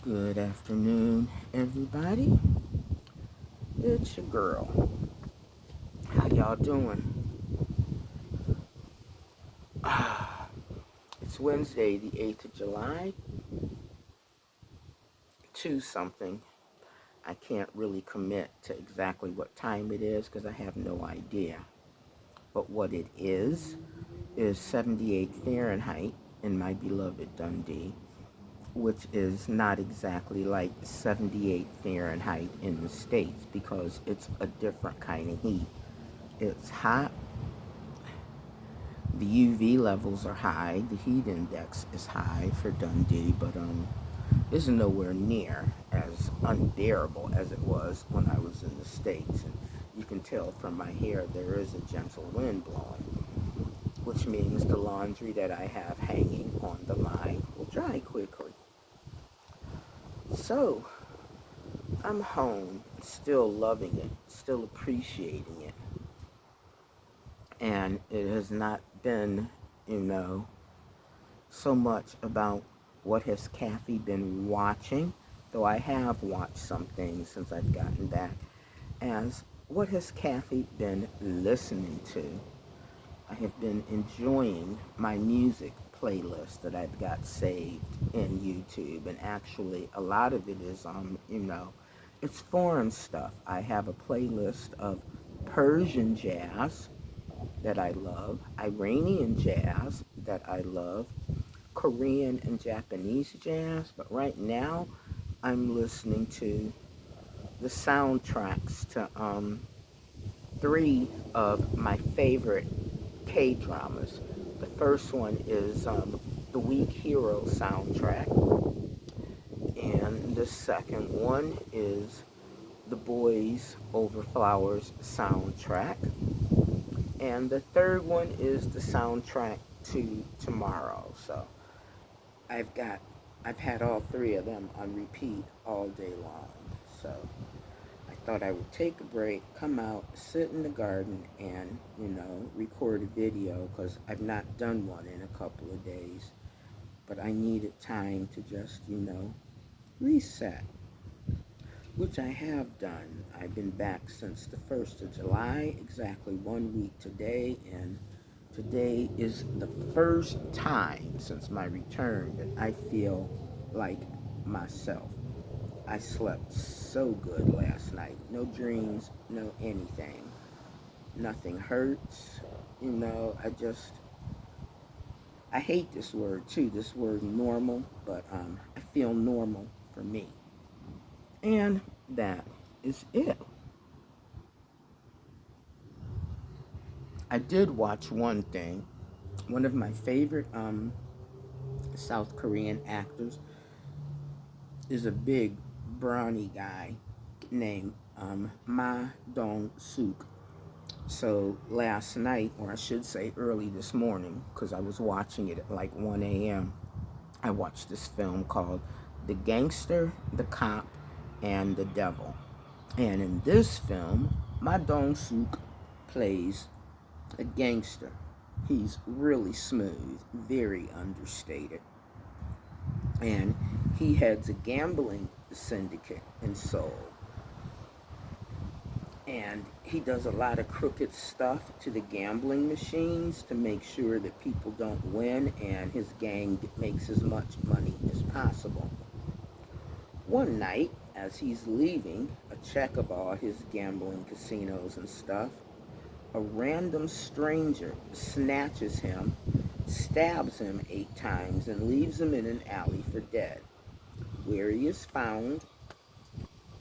Good afternoon, everybody. It's your girl. How y'all doing? It's Wednesday, the 8th of July, 2 something. I can't really commit to exactly what time it is because I have no idea. But what it is 78 Fahrenheit in my beloved Dundee, which is not exactly like 78 Fahrenheit in the States because it's a different kind of heat. It's hot. The UV levels are high. The heat index is high for Dundee, but it's nowhere near as unbearable as it was when I was in the States. And you can tell from my hair there is a gentle wind blowing, which means the laundry that I have hanging on the line will dry quickly. So, I'm home, still loving it, still appreciating it. And it has not been, you know, so much about what has Kathy been watching, though I have watched some things since I've gotten back, as what has Kathy been listening to. I have been enjoying my music playlist that I've got saved in YouTube, and actually a lot of it is, it's foreign stuff. I have a playlist of Persian jazz that I love, Iranian jazz that I love, Korean and Japanese jazz, but right now I'm listening to the soundtracks to three of my favorite K-dramas. The first one is the Weak Hero soundtrack, and the second one is the Boys Over Flowers soundtrack, and the third one is the soundtrack to Tomorrow. So I've got I've had all three of them on repeat all day long. So I thought I would take a break, come out, sit in the garden, and record a video because I've not done one in a couple of days. But I needed time to just reset, which I have done. I've been back since the 1st of July, exactly 1 week today, and today is the first time since my return that I feel like myself. I slept so good last night. No dreams, no anything. Nothing hurts. I hate this word too, this word normal, but I feel normal for me. And that is it. I did watch one thing. One of my favorite South Korean actors is a big brawny guy named Ma Dong Suk. So last night, or I should say early this morning, because I was watching it at like 1 a.m., I watched this film called The Gangster, the Cop, and the Devil. And in this film, Ma Dong Suk plays a gangster. He's really smooth, very understated. And he heads a gambling syndicate in Seoul. And he does a lot of crooked stuff to the gambling machines to make sure that people don't win and his gang makes as much money as possible. One night, as he's leaving a check of all his gambling casinos and stuff, a random stranger snatches him, stabs him 8 times, and leaves him in an alley for dead, where he is found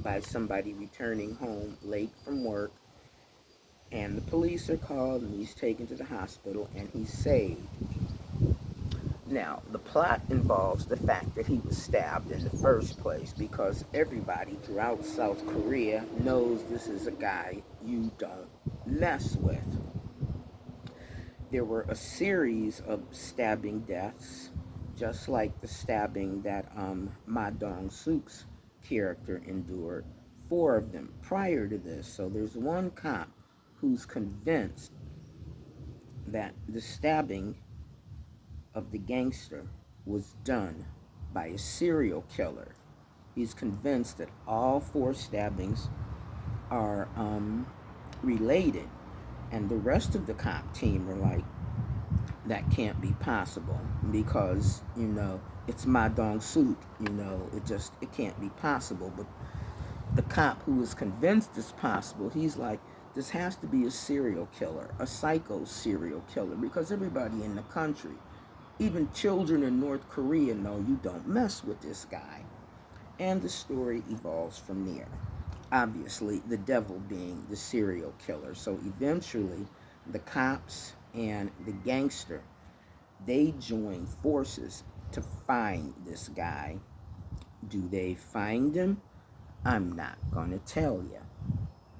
by somebody returning home late from work, and the police are called, and he's taken to the hospital, and he's saved. Now, the plot involves the fact that he was stabbed in the first place because everybody throughout South Korea knows this is a guy you don't mess with. There were a series of stabbing deaths, just like the stabbing that Ma Dong-suk's character endured. 4 of them prior to this. So there's one cop who's convinced that the stabbing of the gangster was done by a serial killer. He's convinced that all 4 stabbings are related. And the rest of the cop team are like, that can't be possible because, it's Ma Dong Suk, it can't be possible. But the cop who is convinced it's possible, he's like, this has to be a serial killer, a psycho serial killer, because everybody in the country, even children in North Korea, know you don't mess with this guy. And the story evolves from there. Obviously, the devil being the serial killer. So eventually, the cops and the gangster, they join forces to find this guy. Do they find him? I'm not gonna tell you.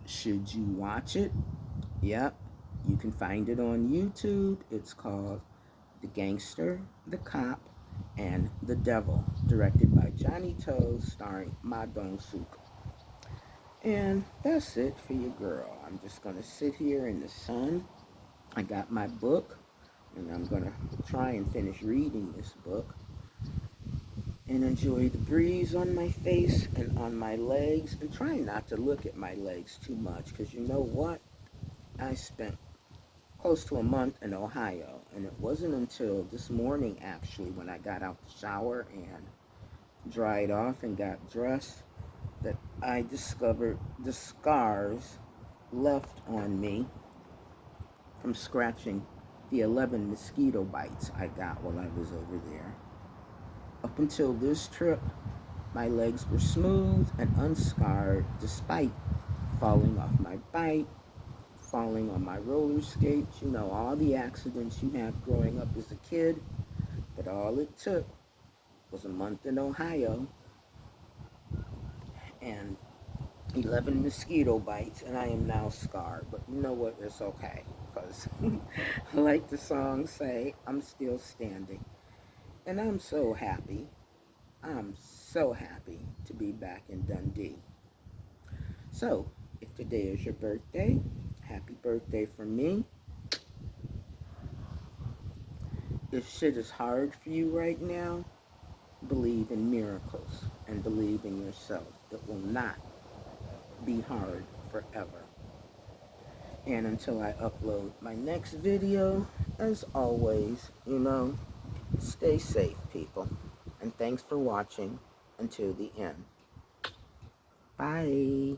Should you watch it? Yep, you can find it on YouTube. It's called The Gangster, the Cop, and the Devil, directed by Johnny Toe, starring Ma Dong Suk. And that's it for your girl. I'm just gonna sit here in the sun. I got my book, and I'm gonna try and finish reading this book and enjoy the breeze on my face and on my legs, and try not to look at my legs too much, because you know what? I spent close to a month in Ohio, and it wasn't until this morning, actually, when I got out the shower and dried off and got dressed, that I discovered the scars left on me from scratching the 11 mosquito bites I got while I was over there. Up until this trip, my legs were smooth and unscarred despite falling off my bike, falling on my roller skates, all the accidents you have growing up as a kid. But all it took was a month in Ohio and 11 mosquito bites, and I am now scarred. But you know what? It's okay, because like the song say, I'm still standing. And I'm so happy. I'm so happy to be back in Dundee. So, if today is your birthday, happy birthday from me. If shit is hard for you right now, believe in miracles and believe in yourself. It will not be hard forever. And until I upload my next video, as always, stay safe, people. And thanks for watching until the end. Bye.